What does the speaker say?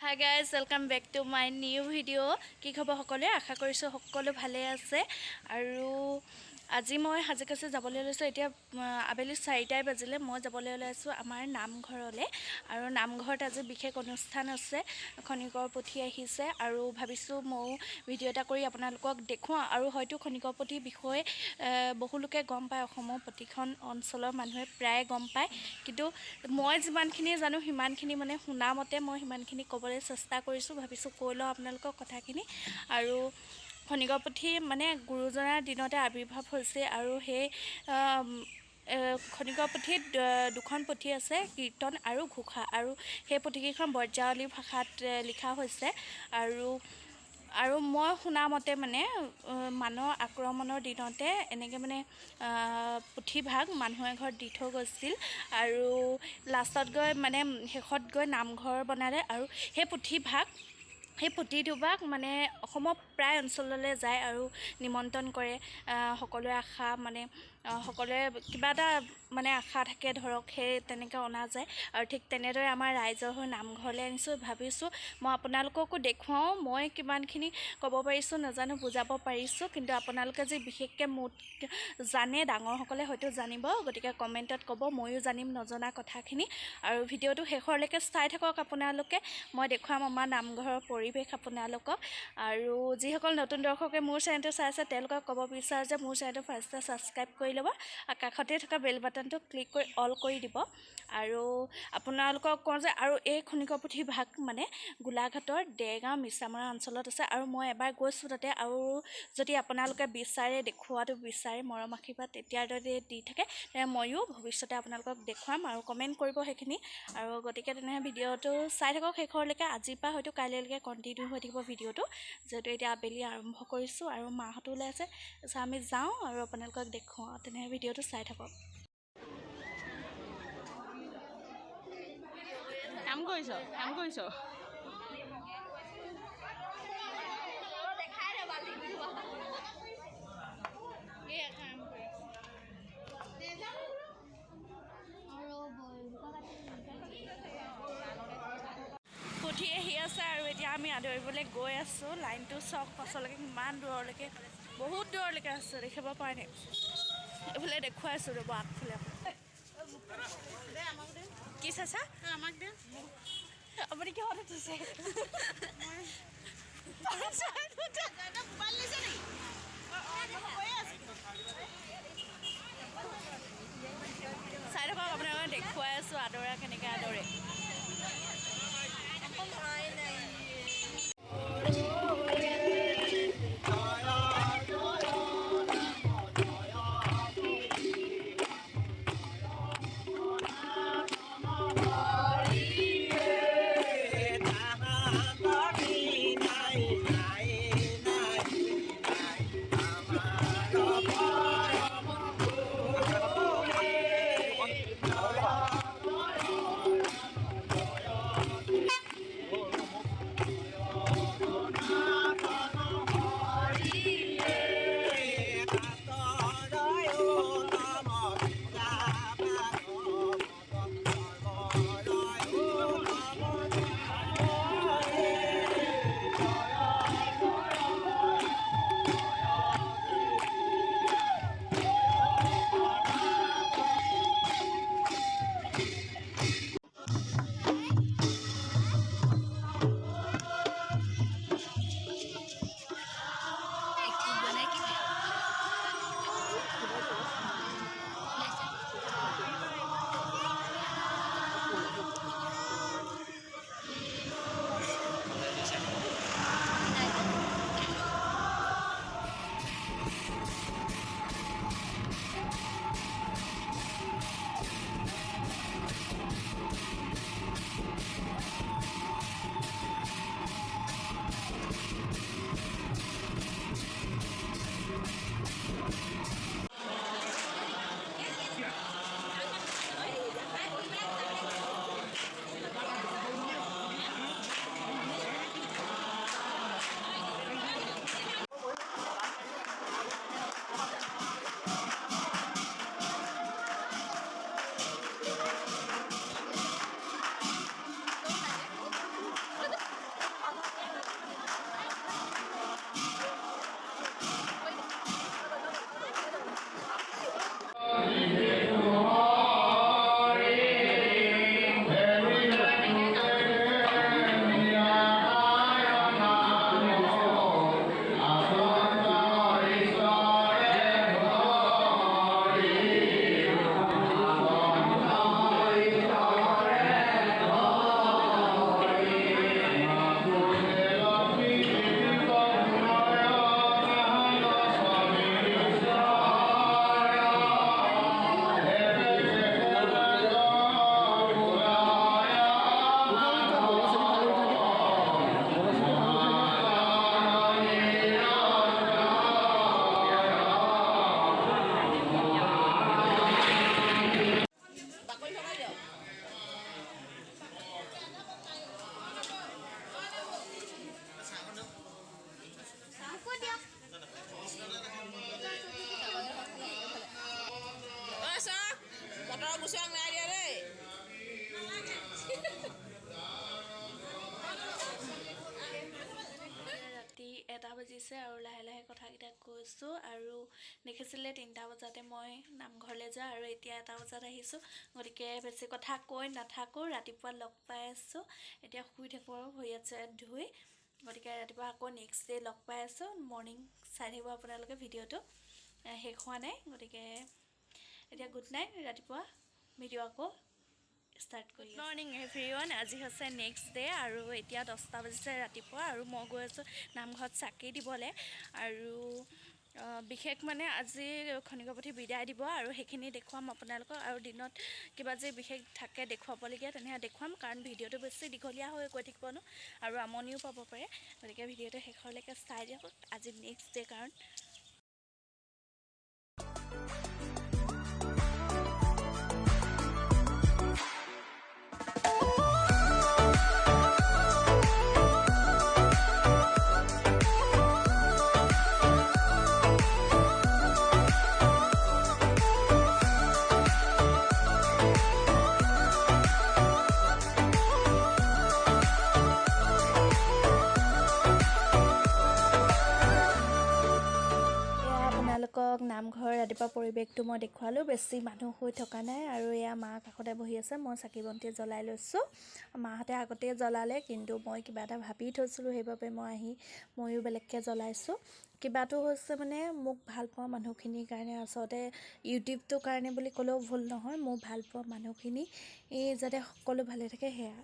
Hi guys, welcome back to my new video. কি খবৰ সকলোৱে আশা কৰিছো সকলো ভালে আছে আৰু আজি মই হাজিকাছে যাবলৈ লৈছো এতিয়া আবেলি 4টাই বাজিলে মই যাবলৈ লৈছো আমাৰ নামঘৰলে আৰু নামঘৰত আজি বিশেষ অনুষ্ঠান আছে খনিকৰ পুথি আহিছে আৰু ভাবিছো মই ভিডিও এটা কৰি আপোনালোকক দেখুৱা আৰু হয়তো খনিকৰ পুথি বিষয়ে বহুলোকে গম পায় অসমৰ প্ৰতিখন অঞ্চলৰ মানুহে প্ৰায় গম পায় কিন্তু মই যিমানখিনি জানো হিমানখিনি মানে শুনামতে মই হিমানখিনি ক'বলৈ চেষ্টা কৰিছো ভাবিছো কৈ লওঁ আপোনালোকক কথাখিনি আৰু খনিকৰ পুথি মানে গুৰুজনাৰ দিনতে আবিৰ্ভাৱ হৈছে আৰু সেই খনিকৰ পুথিত দুখন পুথি আছে কীৰ্তন আৰু ঘোষা আৰু সেই পুথিকেইখন ব্ৰজাৱলী ভাষাত লিখা হৈছে আৰু মই শুনামতে মানে মানৰ আক্ৰমণৰ দিনতে এনেকৈ মানে পুথিভাগ মানুহে ঘৰত দি থৈ গৈছিল আৰু লাষ্টত গৈ মানে শেষত গৈ নামঘৰ বনালে আৰু সেই পুথিভাগ মানে অসমৰ প্ৰায় অঞ্চললৈ যায় আৰু নিমন্ত্ৰণ কৰে সকলোৰে আশা মানে সকলোৰে কিবা এটা মানে আশা থাকে ধৰক সেই তেনেকৈ অনা যায় আৰু ঠিক তেনেদৰে আমাৰ ৰাইজৰ হৈ নামঘৰলৈ আনিছোঁ ভাবিছোঁ মই আপোনালোককো দেখুৱাওঁ মই কিমানখিনি ক'ব পাৰিছোঁ নাজানো বুজাব পাৰিছোঁ কিন্তু আপোনালোকে যে বিশেষকৈ মোক জানে ডাঙৰসকলে হয়তো জানিব গতিকে কমেণ্টত ক'ব ময়ো জানিম নজনা কথাখিনি আৰু ভিডিঅ'টো শেষৰলৈকে চাই থাকক আপোনালোকে মই দেখুৱাম আমাৰ নামঘৰৰ পৰিৱেশ আপোনালোকক আৰু যিসকল নতুন দৰ্শকে মোৰ চেনেলটো চাই আছে তেওঁলোকক ক'ব বিচাৰোঁ যে মোৰ চেনেলটো ফাৰ্ষ্টে ছাবস্ক্ৰাইব কৰি ল'ব আৰু কাষতে থকা বেল বাটনটো ক্লিক কৰি অল কৰি দিব আৰু আপোনালোকক কওঁ যে আৰু এই খনিকৰ পুথি ভাগ মানে গোলাঘাটৰ দেৰগাঁও মিছামৰা অঞ্চলত আছে আৰু মই এবাৰ গৈছোঁ তাতে আৰু যদি আপোনালোকে বিচাৰে দেখুৱাটো বিচাৰে মৰম আশীৰ্বাদ তেতিয়াৰ দৰে দি থাকে ময়ো ভৱিষ্যতে আপোনালোকক দেখুৱাম আৰু কমেণ্ট কৰিব সেইখিনি আৰু গতিকে তেনেকৈ ভিডিঅ'টো চাই থাকক শেষৰলৈকে আজিৰ পৰা হয়তো কাইলৈলৈকে কণ্টিনিউ হৈ থাকিব ভিডিঅ'টো যিহেতু এতিয়া আবেলি আৰম্ভ কৰিছোঁ আৰু মাহঁতো ওলাই আছে তাৰপিছত আমি যাওঁ আৰু আপোনালোকক দেখুৱাওঁ তেনেকৈ ভিডিঅ'টো চাই থাকক কাম কৰিছ পুথি আহি আছে আৰু এতিয়া আমি আদৰিবলৈ গৈ আছোঁ লাইনটো চাওক পাছলৈকে কিমান দূৰলৈকে বহুত দূৰলৈকে আছে দেখিব পাৰে নাই এইফালে দেখুৱাইছোঁ ৰ'ব আগফালে কি চাইছা আমাক দে আপুনি কিহত উঠিছে চাই থাকক আপোনালোকে দেখুৱাই আছোঁ আদৰা কেনেকৈ আদৰে হৈছে আৰু লাহে লাহে কথাকেইটা কৈছোঁ আৰু দেখিছিলে 3টা বজাতে মই নামঘৰলৈ যাওঁ আৰু এতিয়া 1টা বজাত আহিছোঁ গতিকে বেছি কথা কৈ নাথাকোঁ ৰাতিপুৱা লগ পাই আছোঁ এতিয়া শুই থাকোঁ আৰু ভৰি হাত ধুই গতিকে ৰাতিপুৱা আকৌ নেক্সট ডে লগ পাই আছোঁ মৰ্ণিং চাই থাকিব আপোনালোকে ভিডিঅ'টো শেষ হোৱা নাই গতিকে এতিয়া গুড নাইট ৰাতিপুৱা ভিডিঅ' আকৌ ষ্টাৰ্ট কৰি গুড মৰ্ণিং এভৰিৱান আজি হৈছে নেক্সট ডে আৰু এতিয়া 10টা বাজিছে ৰাতিপুৱা আৰু মই গৈ আছোঁ নামঘৰত চাকি দিবলৈ আৰু বিশেষ মানে আজি খনিকৰ পুথি বিদায় দিব আৰু সেইখিনি দেখুৱাম আপোনালোকক আৰু দিনত কিবা যে বিশেষ থাকে দেখুৱাবলগীয়া তেনেকৈ দেখুৱাম কাৰণ ভিডিঅ'টো বেছি দীঘলীয়া হৈ গৈ থাকিব ন আৰু আমনিও পাব পাৰে গতিকে ভিডিঅ'টো শেষলৈকে চাই দিয়ক আজি নেক্সট ডে কাৰণ আপোনালোকক নামঘৰ ৰাতিপুৱা পৰিৱেশটো মই দেখুৱালোঁ বেছি মানুহ হৈ থকা নাই আৰু এয়া মা কাষতে বহি আছে মই চাকি বন্তি জ্বলাই লৈছোঁ মাহঁতে আগতেই জ্বলালে কিন্তু মই কিবা এটা ভাবি থৈছিলোঁ সেইবাবে ময়ো বেলেগকৈ জ্বলাইছোঁ কিবাটো হৈছে মানে মোক ভাল পোৱা মানুহখিনিৰ কাৰণে আচলতে ইউটিউবটোৰ কাৰণে বুলি ক'লেও ভুল নহয় মোক ভাল পোৱা মানুহখিনি যাতে সকলো ভালে থাকে সেয়া